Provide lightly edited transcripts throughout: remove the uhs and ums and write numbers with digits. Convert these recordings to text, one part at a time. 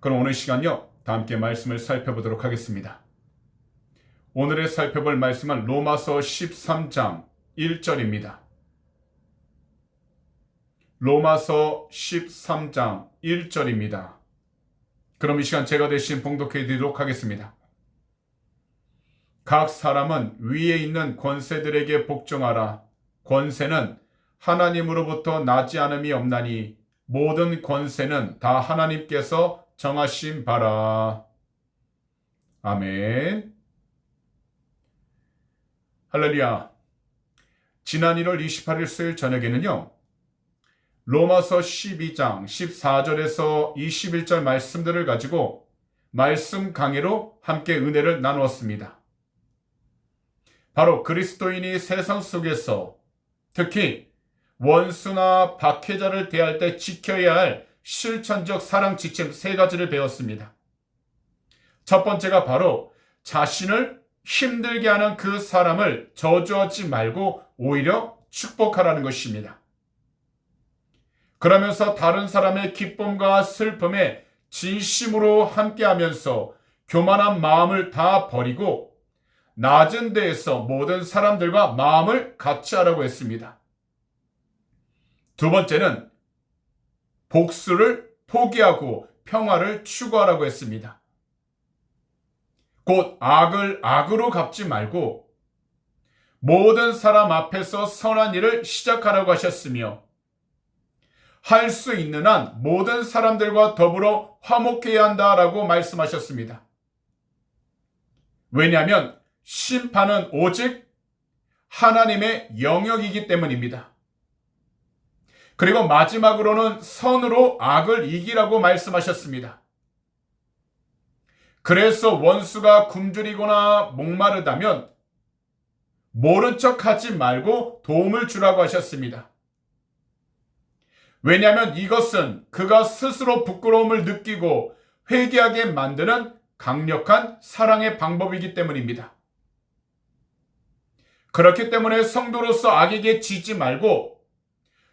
그럼 오늘 시간요, 다 함께 말씀을 살펴보도록 하겠습니다. 오늘의 살펴볼 말씀은 로마서 13장 1절입니다. 로마서 13장 1절입니다. 그럼 이 시간 제가 대신 봉독해 드리도록 하겠습니다. 각 사람은 위에 있는 권세들에게 복종하라. 권세는 하나님으로부터 나지 않음이 없나니 모든 권세는 다 하나님께서 정하신 바라. 아멘. 할렐루야. 지난 1월 28일 수요일 저녁에는요, 로마서 12장 14절에서 21절 말씀들을 가지고 말씀 강해로 함께 은혜를 나누었습니다. 바로 그리스도인이 세상 속에서 특히 원수나 박해자를 대할 때 지켜야 할 실천적 사랑 지침 3가지를 배웠습니다. 첫 번째가 바로 자신을 힘들게 하는 그 사람을 저주하지 말고 오히려 축복하라는 것입니다. 그러면서 다른 사람의 기쁨과 슬픔에 진심으로 함께하면서 교만한 마음을 다 버리고 낮은 데에서 모든 사람들과 마음을 같이 하라고 했습니다. 두 번째는 복수를 포기하고 평화를 추구하라고 했습니다. 곧 악을 악으로 갚지 말고 모든 사람 앞에서 선한 일을 시작하라고 하셨으며 할 수 있는 한 모든 사람들과 더불어 화목해야 한다라고 말씀하셨습니다. 왜냐하면 심판은 오직 하나님의 영역이기 때문입니다. 그리고 마지막으로는 선으로 악을 이기라고 말씀하셨습니다. 그래서 원수가 굶주리거나 목마르다면 모른 척 하지 말고 도움을 주라고 하셨습니다. 왜냐하면 이것은 그가 스스로 부끄러움을 느끼고 회개하게 만드는 강력한 사랑의 방법이기 때문입니다. 그렇기 때문에 성도로서 악에게 지지 말고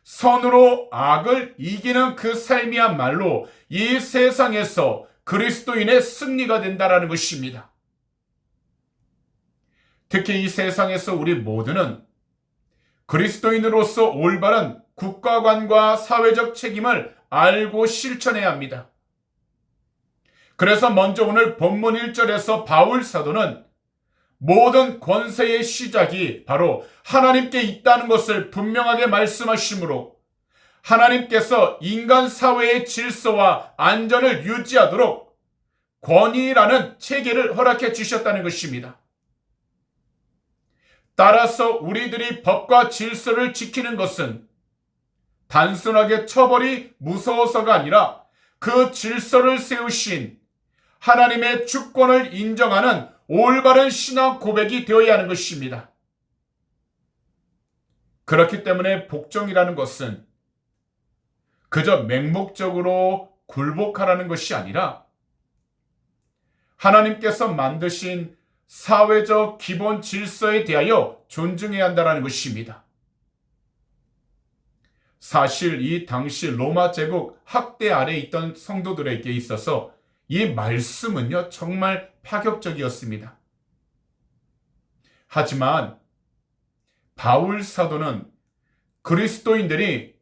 선으로 악을 이기는 그 삶이야말로 이 세상에서 그리스도인의 승리가 된다라는 것입니다. 특히 이 세상에서 우리 모두는 그리스도인으로서 올바른 국가관과 사회적 책임을 알고 실천해야 합니다. 그래서 먼저 오늘 본문 1절에서 바울 사도는 모든 권세의 시작이 바로 하나님께 있다는 것을 분명하게 말씀하시므로 하나님께서 인간 사회의 질서와 안전을 유지하도록 권위라는 체계를 허락해 주셨다는 것입니다. 따라서 우리들이 법과 질서를 지키는 것은 단순하게 처벌이 무서워서가 아니라 그 질서를 세우신 하나님의 주권을 인정하는 올바른 신앙 고백이 되어야 하는 것입니다. 그렇기 때문에 복종이라는 것은 그저 맹목적으로 굴복하라는 것이 아니라 하나님께서 만드신 사회적 기본 질서에 대하여 존중해야 한다는 것입니다. 사실 이 당시 로마 제국 학대 아래에 있던 성도들에게 있어서 이 말씀은요, 정말 파격적이었습니다. 하지만 바울 사도는 그리스도인들이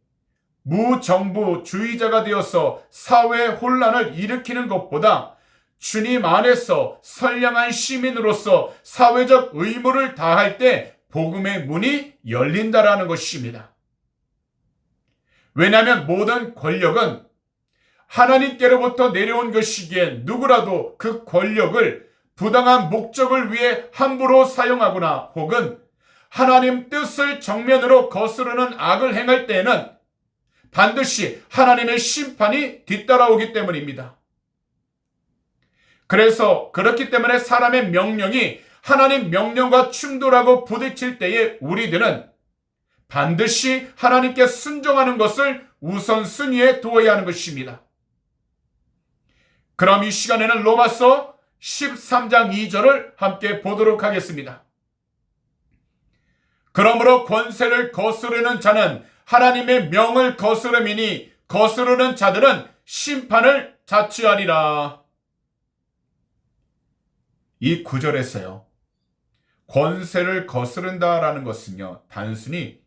무정부주의자가 되어서 사회 혼란을 일으키는 것보다 주님 안에서 선량한 시민으로서 사회적 의무를 다할 때 복음의 문이 열린다라는 것입니다. 왜냐하면 모든 권력은 하나님께로부터 내려온 것이기에 누구라도 그 권력을 부당한 목적을 위해 함부로 사용하거나 혹은 하나님 뜻을 정면으로 거스르는 악을 행할 때에는 반드시 하나님의 심판이 뒤따라오기 때문입니다. 그래서 그렇기 때문에 사람의 명령이 하나님 명령과 충돌하고 부딪힐 때에 우리들은 반드시 하나님께 순종하는 것을 우선순위에 두어야 하는 것입니다. 그럼 이 시간에는 로마서 13장 2절을 함께 보도록 하겠습니다. 그러므로 권세를 거스르는 자는 하나님의 명을 거스름이니 거스르는 자들은 심판을 자취하리라. 이 구절에서요, 권세를 거스른다라는 것은요, 단순히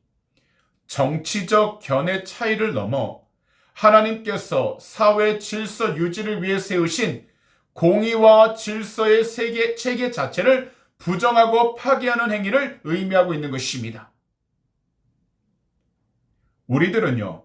정치적 견해 차이를 넘어 하나님께서 사회 질서 유지를 위해 세우신 공의와 질서의 체계 자체를 부정하고 파괴하는 행위를 의미하고 있는 것입니다. 우리들은요,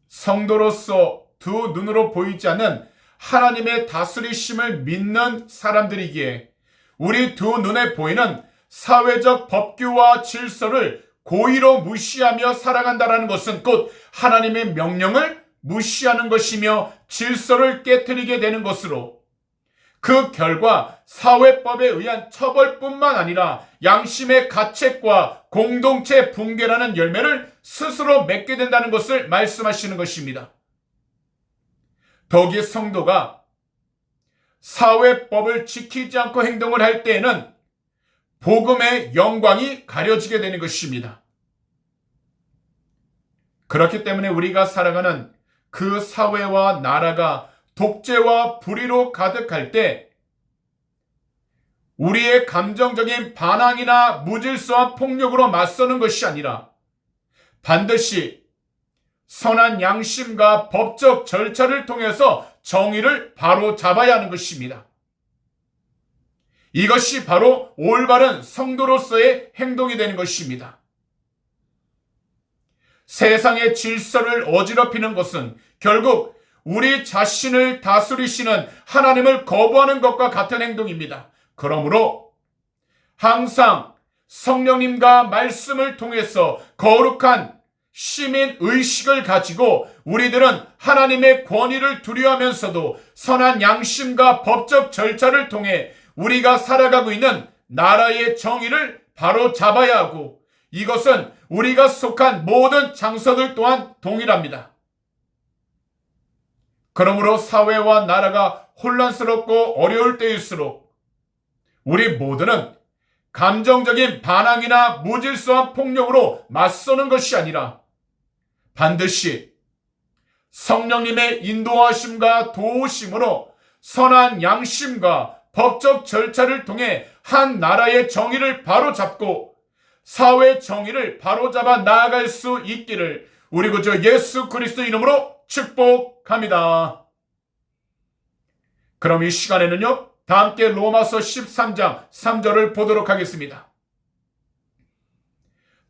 성도로서 두 눈으로 보이지 않는 하나님의 다스리심을 믿는 사람들이기에 우리 두 눈에 보이는 사회적 법규와 질서를 고의로 무시하며 살아간다는 것은 곧 하나님의 명령을 무시하는 것이며 질서를 깨트리게 되는 것으로, 그 결과 사회법에 의한 처벌뿐만 아니라 양심의 가책과 공동체 붕괴라는 열매를 스스로 맺게 된다는 것을 말씀하시는 것입니다. 더욱이 성도가 사회법을 지키지 않고 행동을 할 때에는 복음의 영광이 가려지게 되는 것입니다. 그렇기 때문에 우리가 살아가는 그 사회와 나라가 독재와 불의로 가득할 때 우리의 감정적인 반항이나 무질서와 폭력으로 맞서는 것이 아니라 반드시 선한 양심과 법적 절차를 통해서 정의를 바로 잡아야 하는 것입니다. 이것이 바로 올바른 성도로서의 행동이 되는 것입니다. 세상의 질서를 어지럽히는 것은 결국 우리 자신을 다스리시는 하나님을 거부하는 것과 같은 행동입니다. 그러므로 항상 성령님과 말씀을 통해서 거룩한 시민 의식을 가지고 우리들은 하나님의 권위를 두려워하면서도 선한 양심과 법적 절차를 통해 우리가 살아가고 있는 나라의 정의를 바로 잡아야 하고, 이것은 우리가 속한 모든 장소들 또한 동일합니다. 그러므로 사회와 나라가 혼란스럽고 어려울 때일수록 우리 모두는 감정적인 반항이나 무질서한 폭력으로 맞서는 것이 아니라 반드시 성령님의 인도하심과 도우심으로 선한 양심과 법적 절차를 통해 한 나라의 정의를 바로잡고 사회 정의를 바로잡아 나아갈 수 있기를 우리 구주 예수 그리스도 이름으로 축복합니다. 그럼 이 시간에는요, 다 함께 로마서 13장 3절을 보도록 하겠습니다.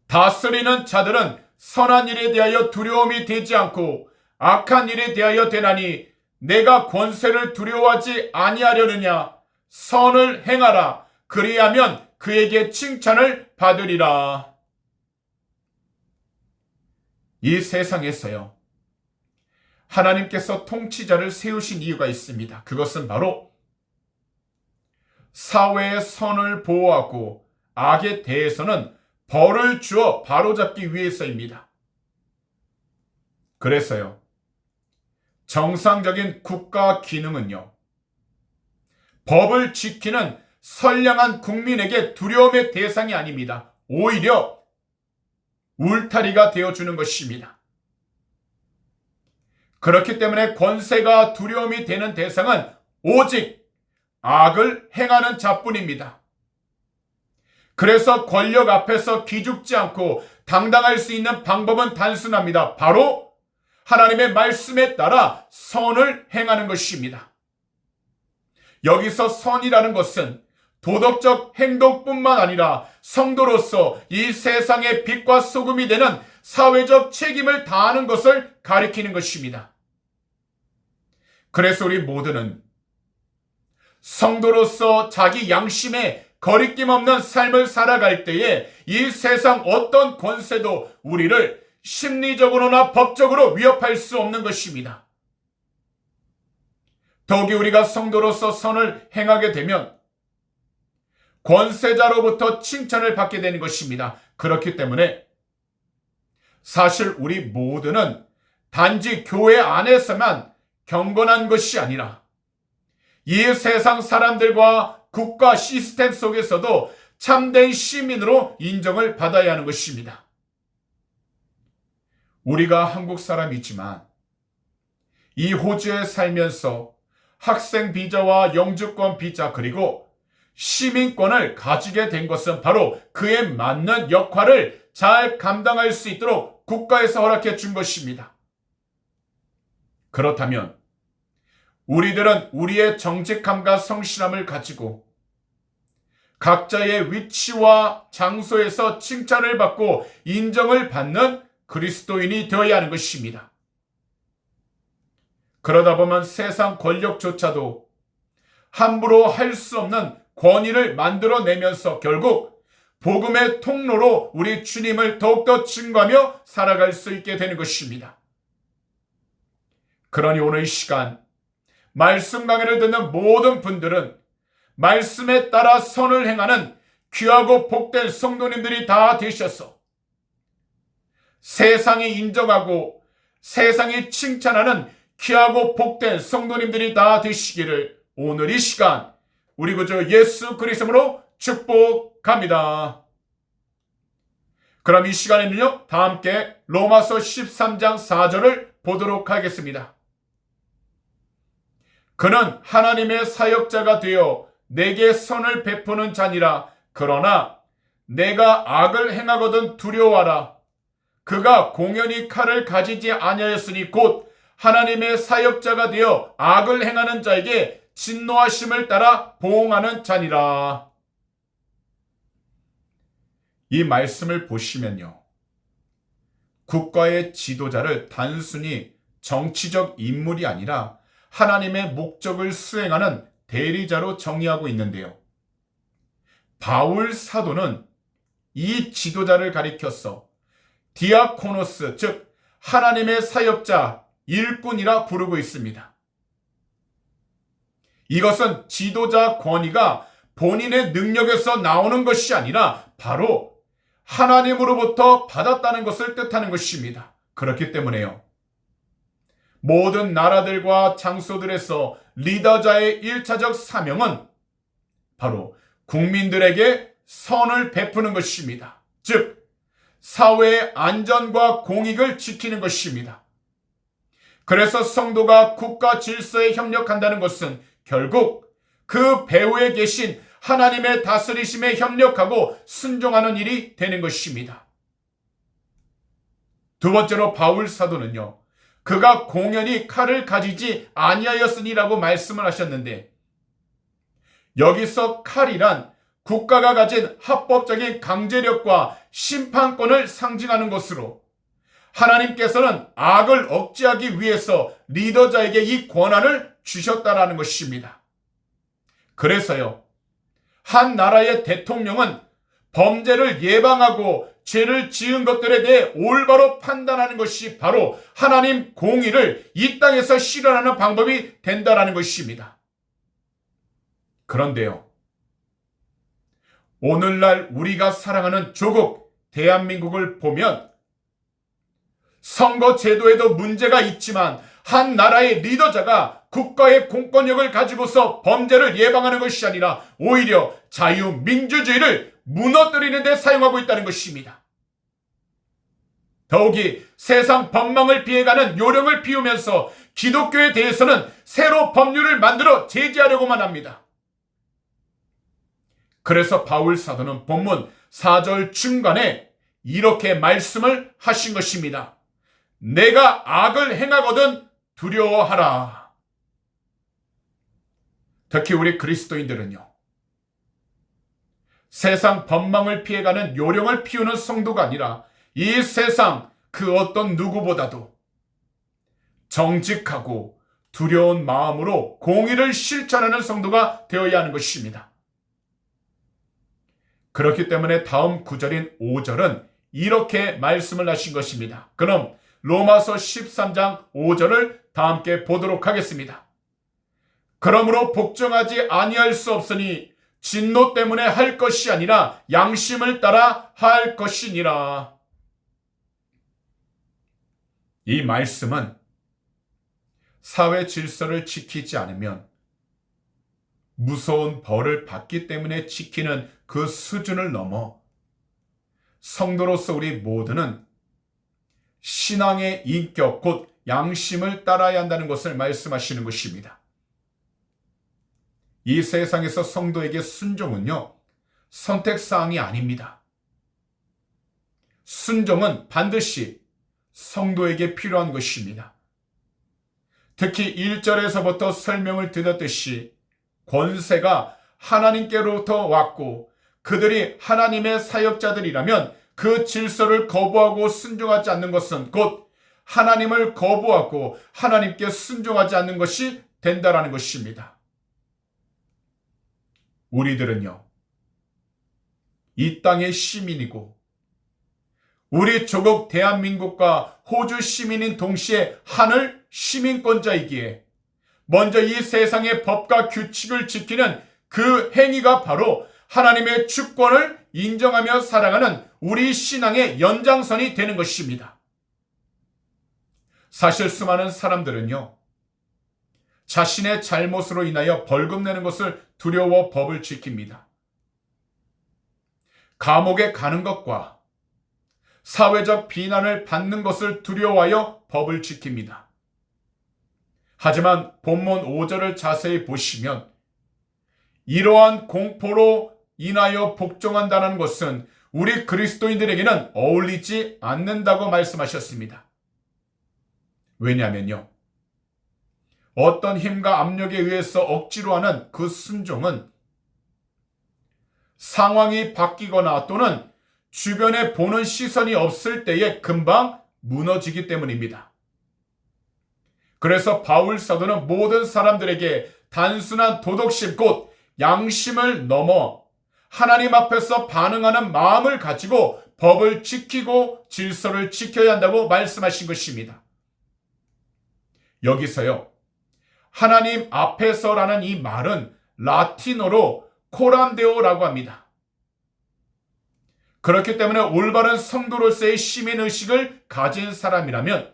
다스리는 자들은 선한 일에 대하여 두려움이 되지 않고 악한 일에 대하여 되나니 내가 권세를 두려워하지 아니하려느냐. 선을 행하라. 그리하면 그에게 칭찬을 받으리라. 이 세상에서요, 하나님께서 통치자를 세우신 이유가 있습니다. 그것은 바로 사회의 선을 보호하고 악에 대해서는 벌을 주어 바로잡기 위해서입니다. 그래서요, 정상적인 국가 기능은요, 법을 지키는 선량한 국민에게 두려움의 대상이 아닙니다. 오히려 울타리가 되어주는 것입니다. 그렇기 때문에 권세가 두려움이 되는 대상은 오직 악을 행하는 자뿐입니다. 그래서 권력 앞에서 기죽지 않고 당당할 수 있는 방법은 단순합니다. 바로 하나님의 말씀에 따라 선을 행하는 것입니다. 여기서 선이라는 것은 도덕적 행동뿐만 아니라 성도로서 이 세상의 빛과 소금이 되는 사회적 책임을 다하는 것을 가리키는 것입니다. 그래서 우리 모두는 성도로서 자기 양심에 거리낌 없는 삶을 살아갈 때에 이 세상 어떤 권세도 우리를 심리적으로나 법적으로 위협할 수 없는 것입니다. 더욱이 우리가 성도로서 선을 행하게 되면 권세자로부터 칭찬을 받게 되는 것입니다. 그렇기 때문에 사실 우리 모두는 단지 교회 안에서만 경건한 것이 아니라 이 세상 사람들과 국가 시스템 속에서도 참된 시민으로 인정을 받아야 하는 것입니다. 우리가 한국 사람이지만 이 호주에 살면서 학생 비자와 영주권 비자 그리고 시민권을 가지게 된 것은 바로 그에 맞는 역할을 잘 감당할 수 있도록 국가에서 허락해 준 것입니다. 그렇다면 우리들은 우리의 정직함과 성실함을 가지고 각자의 위치와 장소에서 칭찬을 받고 인정을 받는 그리스도인이 되어야 하는 것입니다. 그러다 보면 세상 권력조차도 함부로 할 수 없는 권위를 만들어내면서 결국 복음의 통로로 우리 주님을 더욱더 증거하며 살아갈 수 있게 되는 것입니다. 그러니 오늘 이 시간 말씀 강해를 듣는 모든 분들은 말씀에 따라 선을 행하는 귀하고 복된 성도님들이 다 되셔서 세상이 인정하고 세상이 칭찬하는 귀하고 복된 성도님들이 다 되시기를 오늘 이 시간 우리 구주 예수 그리스도로 축복합니다. 그럼 이 시간에는요, 다 함께 로마서 13장 4절을 보도록 하겠습니다. 그는 하나님의 사역자가 되어 내게 선을 베푸는 자니라. 그러나 내가 악을 행하거든 두려워하라. 그가 공연히 칼을 가지지 아니하였으니 곧 하나님의 사역자가 되어 악을 행하는 자에게 진노하심을 따라 보응하는 자니라. 이 말씀을 보시면요, 국가의 지도자를 단순히 정치적 인물이 아니라 하나님의 목적을 수행하는 대리자로 정의하고 있는데요. 바울 사도는 이 지도자를 가리켜서 디아코노스, 즉 하나님의 사역자, 일꾼이라 부르고 있습니다. 이것은 지도자 권위가 본인의 능력에서 나오는 것이 아니라 바로 하나님으로부터 받았다는 것을 뜻하는 것입니다. 그렇기 때문에요, 모든 나라들과 장소들에서 리더자의 1차적 사명은 바로 국민들에게 선을 베푸는 것입니다. 즉, 사회의 안전과 공익을 지키는 것입니다. 그래서 성도가 국가 질서에 협력한다는 것은 결국 그 배후에 계신 하나님의 다스리심에 협력하고 순종하는 일이 되는 것입니다. 두 번째로 바울 사도는요, 그가 공연히 칼을 가지지 아니하였으니라고 말씀을 하셨는데, 여기서 칼이란 국가가 가진 합법적인 강제력과 심판권을 상징하는 것으로 하나님께서는 악을 억제하기 위해서 리더자에게 이 권한을 주셨다라는 것입니다. 그래서요, 한 나라의 대통령은 범죄를 예방하고 죄를 지은 것들에 대해 올바로 판단하는 것이 바로 하나님 공의를 이 땅에서 실현하는 방법이 된다라는 것입니다. 그런데요, 오늘날 우리가 사랑하는 조국 대한민국을 보면 선거 제도에도 문제가 있지만 한 나라의 리더자가 국가의 공권력을 가지고서 범죄를 예방하는 것이 아니라 오히려 자유민주주의를 무너뜨리는 데 사용하고 있다는 것입니다. 더욱이 세상 법망을 피해가는 요령을 피우면서 기독교에 대해서는 새로 법률을 만들어 제재하려고만 합니다. 그래서 바울 사도는 본문 4절 중간에 이렇게 말씀을 하신 것입니다. 내가 악을 행하거든 두려워하라. 특히 우리 그리스도인들은요, 세상 법망을 피해가는 요령을 피우는 성도가 아니라 이 세상 그 어떤 누구보다도 정직하고 두려운 마음으로 공의를 실천하는 성도가 되어야 하는 것입니다. 그렇기 때문에 다음 구절인 5절은 이렇게 말씀을 하신 것입니다. 그럼 로마서 13장 5절을 다 함께 보도록 하겠습니다. 그러므로 복종하지 아니할 수 없으니 진노 때문에 할 것이 아니라 양심을 따라 할 것이니라. 이 말씀은 사회 질서를 지키지 않으면 무서운 벌을 받기 때문에 지키는 그 수준을 넘어 성도로서 우리 모두는 신앙의 인격 곧 양심을 따라야 한다는 것을 말씀하시는 것입니다. 이 세상에서 성도에게 순종은요, 선택사항이 아닙니다. 순종은 반드시 성도에게 필요한 것입니다. 특히 1절에서부터 설명을 드렸듯이 권세가 하나님께로부터 왔고 그들이 하나님의 사역자들이라면 그 질서를 거부하고 순종하지 않는 것은 곧 하나님을 거부하고 하나님께 순종하지 않는 것이 된다라는 것입니다. 우리들은요, 이 땅의 시민이고 우리 조국 대한민국과 호주 시민인 동시에 하늘 시민권자이기에 먼저 이 세상의 법과 규칙을 지키는 그 행위가 바로 하나님의 주권을 인정하며 살아가는 우리 신앙의 연장선이 되는 것입니다. 사실 수많은 사람들은요, 자신의 잘못으로 인하여 벌금 내는 것을 두려워 법을 지킵니다. 감옥에 가는 것과 사회적 비난을 받는 것을 두려워하여 법을 지킵니다. 하지만 본문 5절을 자세히 보시면 이러한 공포로 인하여 복종한다는 것은 우리 그리스도인들에게는 어울리지 않는다고 말씀하셨습니다. 왜냐하면요, 어떤 힘과 압력에 의해서 억지로 하는 그 순종은 상황이 바뀌거나 또는 주변에 보는 시선이 없을 때에 금방 무너지기 때문입니다. 그래서 바울 사도는 모든 사람들에게 단순한 도덕심 곧 양심을 넘어 하나님 앞에서 반응하는 마음을 가지고 법을 지키고 질서를 지켜야 한다고 말씀하신 것입니다. 여기서요, 하나님 앞에서라는 이 말은 라틴어로 코람데오라고 합니다. 그렇기 때문에 올바른 성도로서의 시민의식을 가진 사람이라면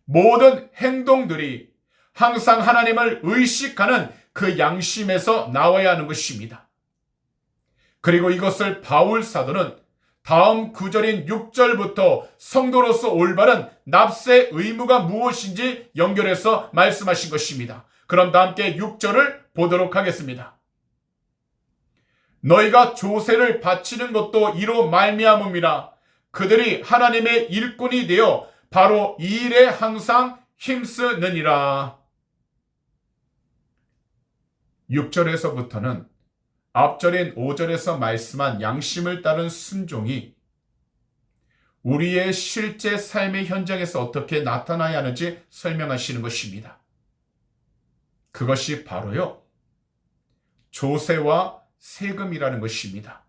모든 행동들이 항상 하나님을 의식하는 그 양심에서 나와야 하는 것입니다. 그리고 이것을 바울 사도는 다음 구절인 6절부터 성도로서 올바른 납세 의무가 무엇인지 연결해서 말씀하신 것입니다. 그럼 다 함께 6절을 보도록 하겠습니다. 너희가 조세를 바치는 것도 이로 말미암음이라. 그들이 하나님의 일꾼이 되어 바로 이 일에 항상 힘쓰느니라. 6절에서부터는 앞절인 5절에서 말씀한 양심을 따른 순종이 우리의 실제 삶의 현장에서 어떻게 나타나야 하는지 설명하시는 것입니다. 그것이 바로요, 조세와 세금이라는 것입니다.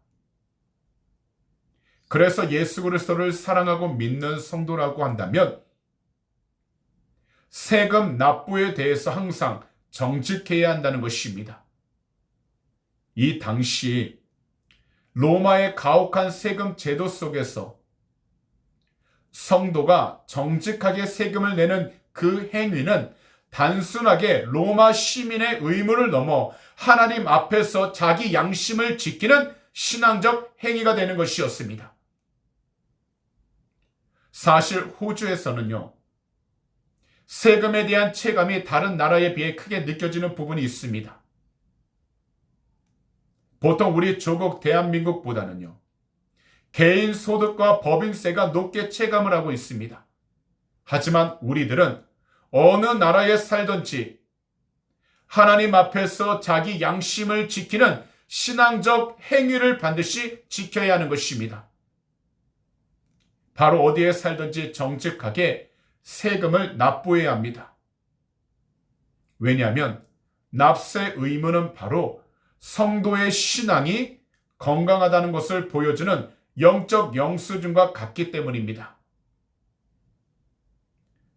그래서 예수 그리스도를 사랑하고 믿는 성도라고 한다면 세금 납부에 대해서 항상 정직해야 한다는 것입니다. 이 당시 로마의 가혹한 세금 제도 속에서 성도가 정직하게 세금을 내는 그 행위는 단순하게 로마 시민의 의무를 넘어 하나님 앞에서 자기 양심을 지키는 신앙적 행위가 되는 것이었습니다. 사실 호주에서는요, 세금에 대한 체감이 다른 나라에 비해 크게 느껴지는 부분이 있습니다. 보통 우리 조국 대한민국보다는요, 개인 소득과 법인세가 높게 체감을 하고 있습니다. 하지만 우리들은 어느 나라에 살든지 하나님 앞에서 자기 양심을 지키는 신앙적 행위를 반드시 지켜야 하는 것입니다. 바로 어디에 살든지 정직하게 세금을 납부해야 합니다. 왜냐하면 납세 의무는 바로 성도의 신앙이 건강하다는 것을 보여주는 영적 영수증과 같기 때문입니다.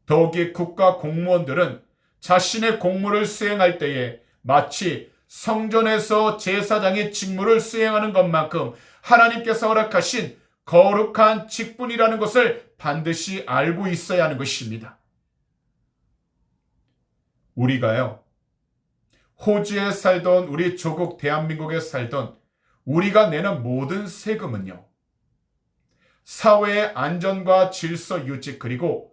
더욱이 국가 공무원들은 자신의 공무를 수행할 때에 마치 성전에서 제사장의 직무를 수행하는 것만큼 하나님께서 허락하신 거룩한 직분이라는 것을 반드시 알고 있어야 하는 것입니다. 우리가요, 호주에 살던 우리 조국 대한민국에 살던 우리가 내는 모든 세금은요, 사회의 안전과 질서 유지 그리고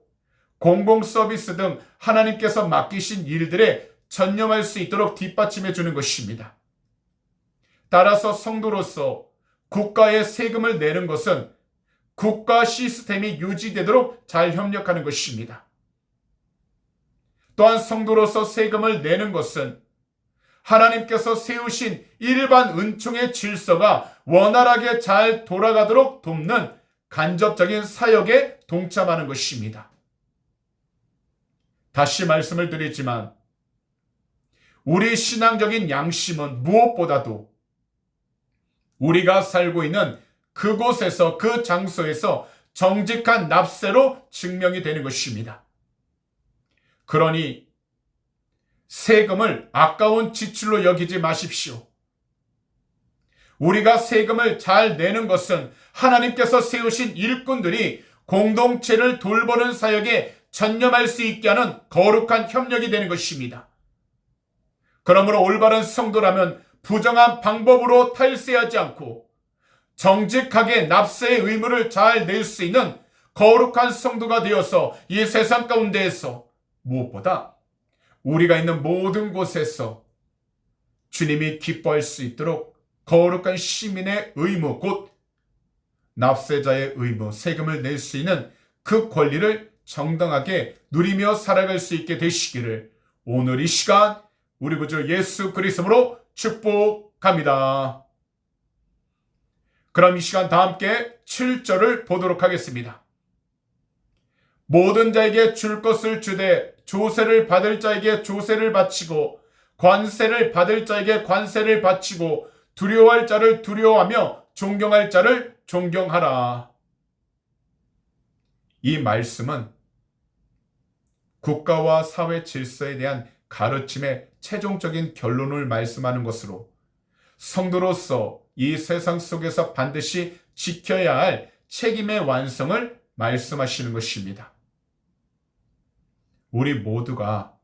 공공 서비스 등 하나님께서 맡기신 일들에 전념할 수 있도록 뒷받침해 주는 것입니다. 따라서 성도로서 국가에 세금을 내는 것은 국가 시스템이 유지되도록 잘 협력하는 것입니다. 또한 성도로서 세금을 내는 것은 하나님께서 세우신 일반 은총의 질서가 원활하게 잘 돌아가도록 돕는 간접적인 사역에 동참하는 것입니다. 다시 말씀을 드리지만 우리 신앙적인 양심은 무엇보다도 우리가 살고 있는 그곳에서, 그 장소에서 정직한 납세로 증명이 되는 것입니다. 그러니 세금을 아까운 지출로 여기지 마십시오. 우리가 세금을 잘 내는 것은 하나님께서 세우신 일꾼들이 공동체를 돌보는 사역에 전념할 수 있게 하는 거룩한 협력이 되는 것입니다. 그러므로 올바른 성도라면 부정한 방법으로 탈세하지 않고 정직하게 납세의 의무를 잘 낼 수 있는 거룩한 성도가 되어서 이 세상 가운데에서 무엇보다 우리가 있는 모든 곳에서 주님이 기뻐할 수 있도록 거룩한 시민의 의무, 곧 납세자의 의무, 세금을 낼 수 있는 그 권리를 정당하게 누리며 살아갈 수 있게 되시기를 오늘 이 시간 우리 구주 예수 그리스도로 축복합니다. 그럼 이 시간 다 함께 7절을 보도록 하겠습니다. 모든 자에게 줄 것을 주되 조세를 받을 자에게 조세를 바치고 관세를 받을 자에게 관세를 바치고 두려워할 자를 두려워하며 존경할 자를 존경하라. 이 말씀은 국가와 사회 질서에 대한 가르침의 최종적인 결론을 말씀하는 것으로 성도로서 이 세상 속에서 반드시 지켜야 할 책임의 완성을 말씀하시는 것입니다. 우리 모두가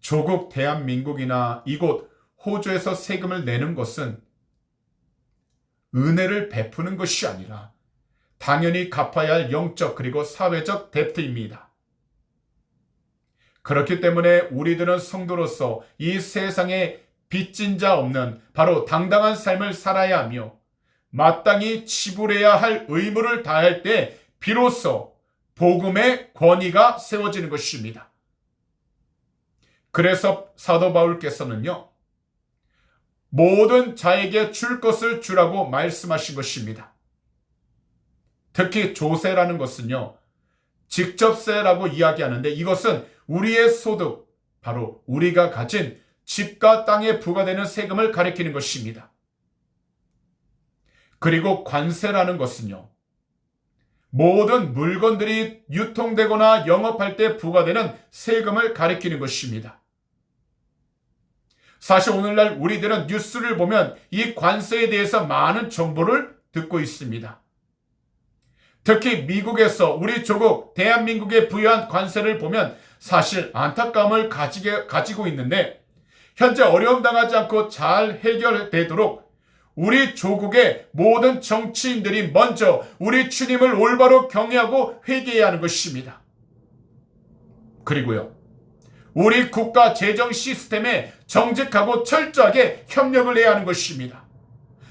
조국 대한민국이나 이곳 호주에서 세금을 내는 것은 은혜를 베푸는 것이 아니라 당연히 갚아야 할 영적 그리고 사회적 데프트입니다. 그렇기 때문에 우리들은 성도로서 이 세상에 빚진 자 없는 바로 당당한 삶을 살아야 하며 마땅히 지불해야 할 의무를 다할 때 비로소 복음의 권위가 세워지는 것입니다. 그래서 사도 바울께서는요, 모든 자에게 줄 것을 주라고 말씀하신 것입니다. 특히 조세라는 것은요, 직접세라고 이야기하는데 이것은 우리의 소득, 바로 우리가 가진 집과 땅에 부과되는 세금을 가리키는 것입니다. 그리고 관세라는 것은요, 모든 물건들이 유통되거나 영업할 때 부과되는 세금을 가리키는 것입니다. 사실 오늘날 우리들은 뉴스를 보면 이 관세에 대해서 많은 정보를 듣고 있습니다. 특히 미국에서 우리 조국 대한민국에 부여한 관세를 보면 사실 안타까움을 가지고 있는데 현재 어려움 당하지 않고 잘 해결되도록 우리 조국의 모든 정치인들이 먼저 우리 주님을 올바로 경외하고 회개해야 하는 것입니다. 그리고요, 우리 국가 재정 시스템에 정직하고 철저하게 협력을 해야 하는 것입니다.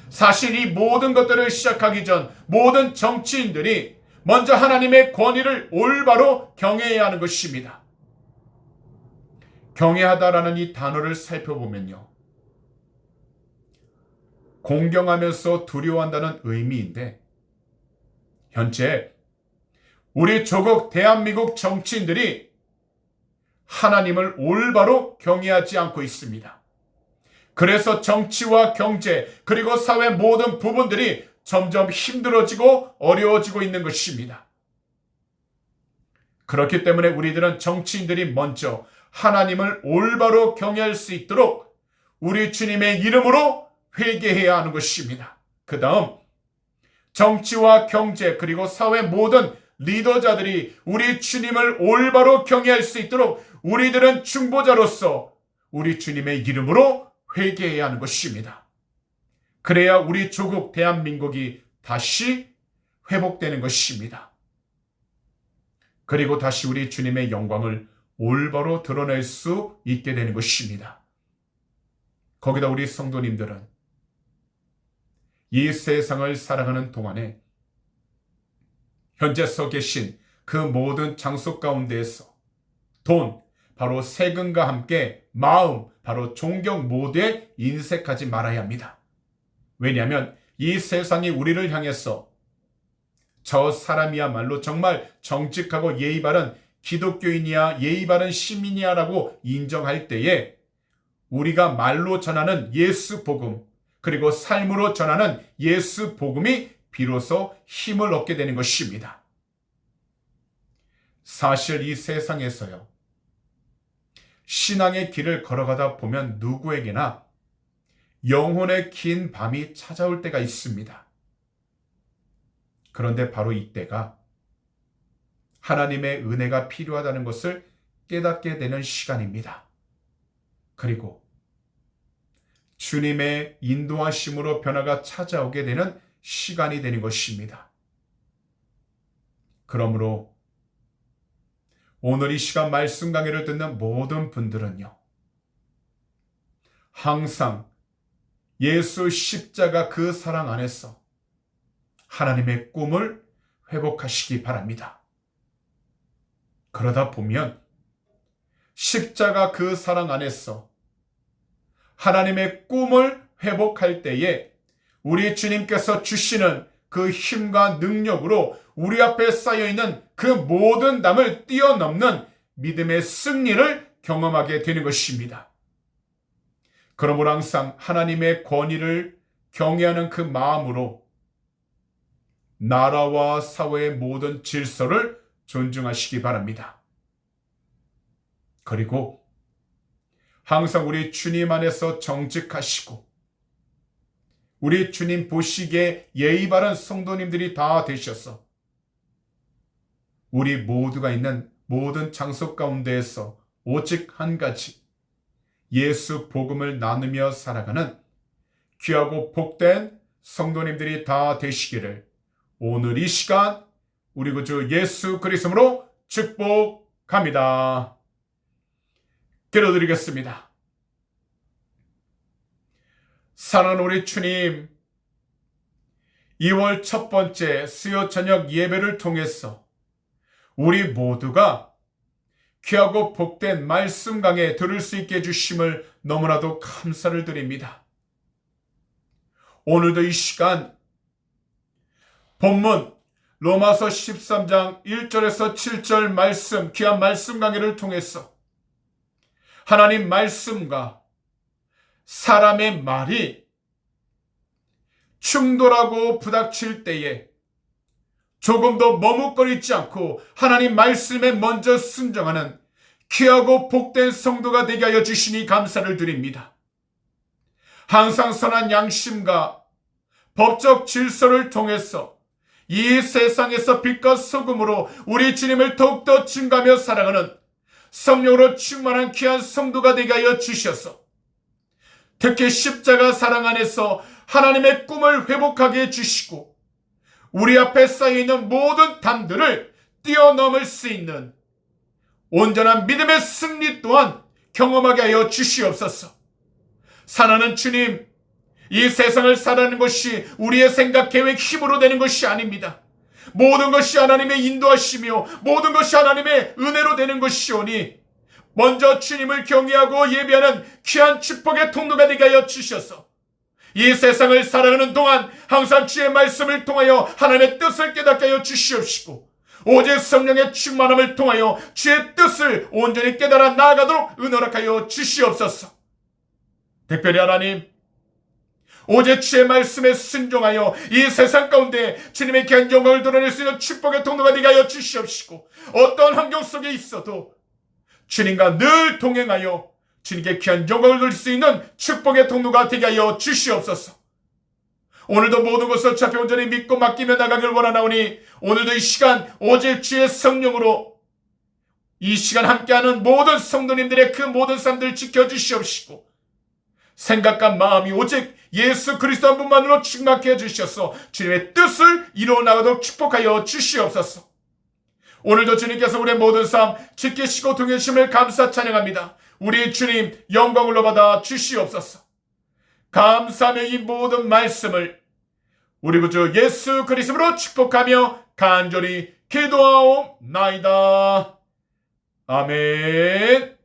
사실 이 모든 것들을 시작하기 전 모든 정치인들이 먼저 하나님의 권위를 올바로 경외해야 하는 것입니다. 경외하다라는 이 단어를 살펴보면요, 공경하면서 두려워한다는 의미인데 현재 우리 조국 대한민국 정치인들이 하나님을 올바로 경외하지 않고 있습니다. 그래서 정치와 경제 그리고 사회 모든 부분들이 점점 힘들어지고 어려워지고 있는 것입니다. 그렇기 때문에 우리들은 정치인들이 먼저 하나님을 올바로 경외할 수 있도록 우리 주님의 이름으로 회개해야 하는 것입니다. 그 다음 정치와 경제 그리고 사회 모든 리더자들이 우리 주님을 올바로 경외할 수 있도록 우리들은 중보자로서 우리 주님의 이름으로 회개해야 하는 것입니다. 그래야 우리 조국 대한민국이 다시 회복되는 것입니다. 그리고 다시 우리 주님의 영광을 올바로 드러낼 수 있게 되는 것입니다. 거기다 우리 성도님들은 이 세상을 살아가는 동안에 현재 서 계신 그 모든 장소 가운데에서 돈, 바로 세금과 함께 마음, 바로 존경 모두에 인색하지 말아야 합니다. 왜냐하면 이 세상이 우리를 향해서 저 사람이야말로 정말 정직하고 예의 바른 기독교인이야, 예의 바른 시민이야 라고 인정할 때에 우리가 말로 전하는 예수 복음, 그리고 삶으로 전하는 예수 복음이 비로소 힘을 얻게 되는 것입니다. 사실 이 세상에서요, 신앙의 길을 걸어가다 보면 누구에게나 영혼의 긴 밤이 찾아올 때가 있습니다. 그런데 바로 이때가 하나님의 은혜가 필요하다는 것을 깨닫게 되는 시간입니다. 그리고 주님의 인도하심으로 변화가 찾아오게 되는 시간이 되는 것입니다. 그러므로 오늘 이 시간 말씀 강의를 듣는 모든 분들은요, 항상 예수 십자가 그 사랑 안에서 하나님의 꿈을 회복하시기 바랍니다. 그러다 보면 십자가 그 사랑 안에서 하나님의 꿈을 회복할 때에 우리 주님께서 주시는 그 힘과 능력으로 우리 앞에 쌓여있는 그 모든 담을 뛰어넘는 믿음의 승리를 경험하게 되는 것입니다. 그러므로 항상 하나님의 권위를 경외하는 그 마음으로 나라와 사회의 모든 질서를 존중하시기 바랍니다. 그리고 항상 우리 주님 안에서 정직하시고 우리 주님 보시기에 예의 바른 성도님들이 다 되셔서 우리 모두가 있는 모든 장소 가운데에서 오직 한 가지 예수 복음을 나누며 살아가는 귀하고 복된 성도님들이 다 되시기를 오늘 이 시간 우리 구주 예수 그리스도로 축복합니다. 기도드리겠습니다. 사랑하는 우리 주님, 2월 첫 번째 수요 저녁 예배를 통해서 우리 모두가 귀하고 복된 말씀 강해 들을 수 있게 해주심을 너무나도 감사를 드립니다. 오늘도 이 시간 본문 로마서 13장 1절에서 7절 말씀, 귀한 말씀 강해를 통해서 하나님 말씀과 사람의 말이 충돌하고 부닥칠 때에 조금 더 머뭇거리지 않고 하나님 말씀에 먼저 순종하는 귀하고 복된 성도가 되게 하여 주시니 감사를 드립니다. 항상 선한 양심과 법적 질서를 통해서 이 세상에서 빛과 소금으로 우리 주님을 더욱더 증가하며 살아가는 성령으로 충만한 귀한 성도가 되게 하여 주셔서 특히 십자가 사랑 안에서 하나님의 꿈을 회복하게 해주시고 우리 앞에 쌓여있는 모든 담들을 뛰어넘을 수 있는 온전한 믿음의 승리 또한 경험하게 하여 주시옵소서. 사랑하는 주님, 이 세상을 살아가는 것이 우리의 생각, 계획, 힘으로 되는 것이 아닙니다. 모든 것이 하나님의 인도하시며 모든 것이 하나님의 은혜로 되는 것이오니 먼저 주님을 경외하고 예배하는 귀한 축복의 통로가 되게 하여 주셔서 이 세상을 살아가는 동안 항상 주의 말씀을 통하여 하나님의 뜻을 깨닫게 하여 주시옵시고 오직 성령의 충만함을 통하여 주의 뜻을 온전히 깨달아 나아가도록 은혜하여 주시옵소서. 특별히 하나님, 오직 주의 말씀에 순종하여 이 세상 가운데 주님의 귀한 영광을 드러낼 수 있는 축복의 통로가 되게 하여 주시옵시고 어떤 환경 속에 있어도 주님과 늘 동행하여 주님께 귀한 영광을 드릴 수 있는 축복의 통로가 되게 하여 주시옵소서. 오늘도 모든 것을 잡혀 온전히 믿고 맡기며 나가길 원하나오니 오늘도 이 시간 오직 주의 성령으로 이 시간 함께하는 모든 성도님들의 그 모든 삶들을 지켜주시옵시고 생각과 마음이 오직 예수 그리스도 한 분만으로 충만케 해주셔서 주님의 뜻을 이루어 나가도록 축복하여 주시옵소서. 오늘도 주님께서 우리의 모든 삶 지키시고 동행심을 감사 찬양합니다. 우리 주님 영광을 받아 주시옵소서. 감사하며 이 모든 말씀을 우리 구주 예수 그리스도로 축복하며 간절히 기도하옵나이다. 아멘.